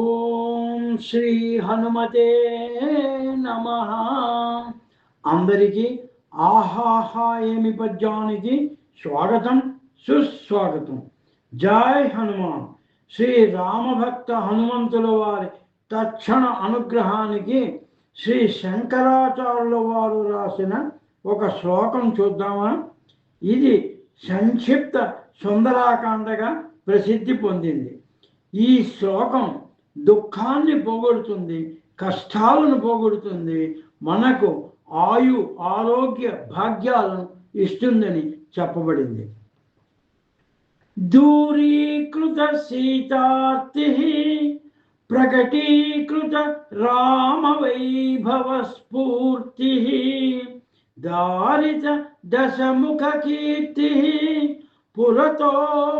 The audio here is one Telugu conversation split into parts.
ఓం శ్రీ హనుమతే నమః. అందరికీ ఆహాహా ఏమి పద్యానికి స్వాగతం, సుస్వాగతం. జై హనుమాన్. శ్రీ రామభక్త హనుమంతుల వారి తక్షణ అనుగ్రహానికి శ్రీ శంకరాచార్యుల వారు రాసిన ఒక శ్లోకం చూద్దామా? ఇది సంక్షిప్త సుందరాకాండగా ప్రసిద్ధి పొందింది. ఈ శ్లోకం దుఃఖాన్ని పోగొడుతుంది, కష్టాలను పోగొడుతుంది, మనకు ఆయు ఆరోగ్య భాగ్యాలను ఇస్తుందని చెప్పబడింది. దూరీకృత సీతార్తి ప్రకటీకృత రామ వైభవ స్ఫూర్తి దారిత దశముఖ కీర్తి పురతో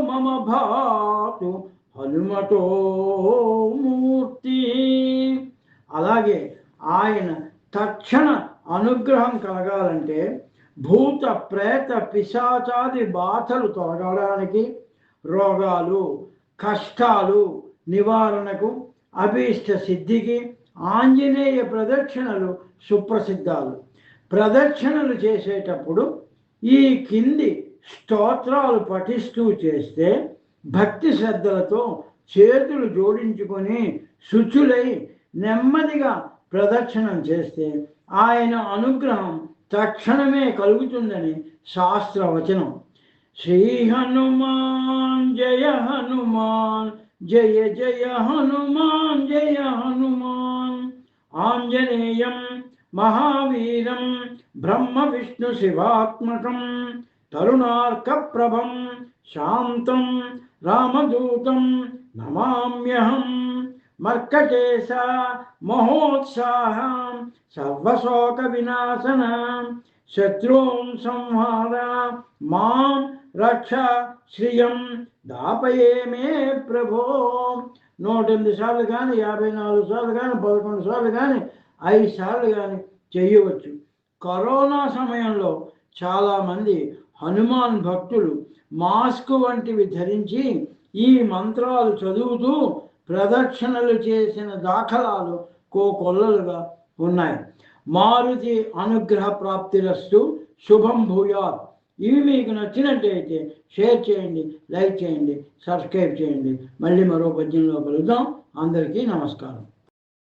మమ భాతు హనుమతో మూర్తి. అలాగే ఆయన తక్షణ అనుగ్రహం కలగాలంటే భూత ప్రేత పిశాచాది బాధలు తొలగడానికి, రోగాలు కష్టాలు నివారణకు, అభీష్ట సిద్ధికి ఆంజనేయ ప్రదక్షిణలు సుప్రసిద్ధాలు. ప్రదక్షిణలు చేసేటప్పుడు ఈ కింది స్తోత్రాలు పఠిస్తూ చేస్తే భక్తి శ్రద్ధలతో చేతులు జోడించుకొని శుచులై నెమ్మదిగా ప్రదక్షిణం చేస్తే ఆయన అనుగ్రహం తక్షణమే కలుగుతుందని శాస్త్రవచనం. శ్రీ హనుమాన్ జయ హనుమాన్ జయ జయ హనుమాన్ జయ హనుమాన్. ఆంజనేయం మహావీరం బ్రహ్మ విష్ణు శివాత్మకం తరుణార్క ప్రభం శాంతం రామదూతం నమామ్యహం. మర్కటేశ మహోత్సాహం సర్వశోక వినాశన శత్రూన్ సంహార మాం రక్ష శ్రియం దాపయే మే ప్రభో. 108 సార్లు కానీ, 54 సార్లు కానీ, 11 సార్లు కానీ, 5 సార్లు కానీ చేయవచ్చు. కరోనా సమయంలో చాలామంది హనుమాన్ భక్తులు మాస్క్ వంటివి ధరించి ఈ మంత్రాలు చదువుతూ ప్రదక్షిణలు చేసిన దాఖలాలు కోకొల్లలుగా ఉన్నాయి. మారుతి అనుగ్రహ ప్రాప్తిరస్తు. శుభం భూయాత్. ఇవి మీకు నచ్చినట్టయితే షేర్ చేయండి, లైక్ చేయండి, సబ్స్క్రైబ్ చేయండి. మళ్ళీ మరో పద్యంలో కలుద్దాం. అందరికీ నమస్కారం.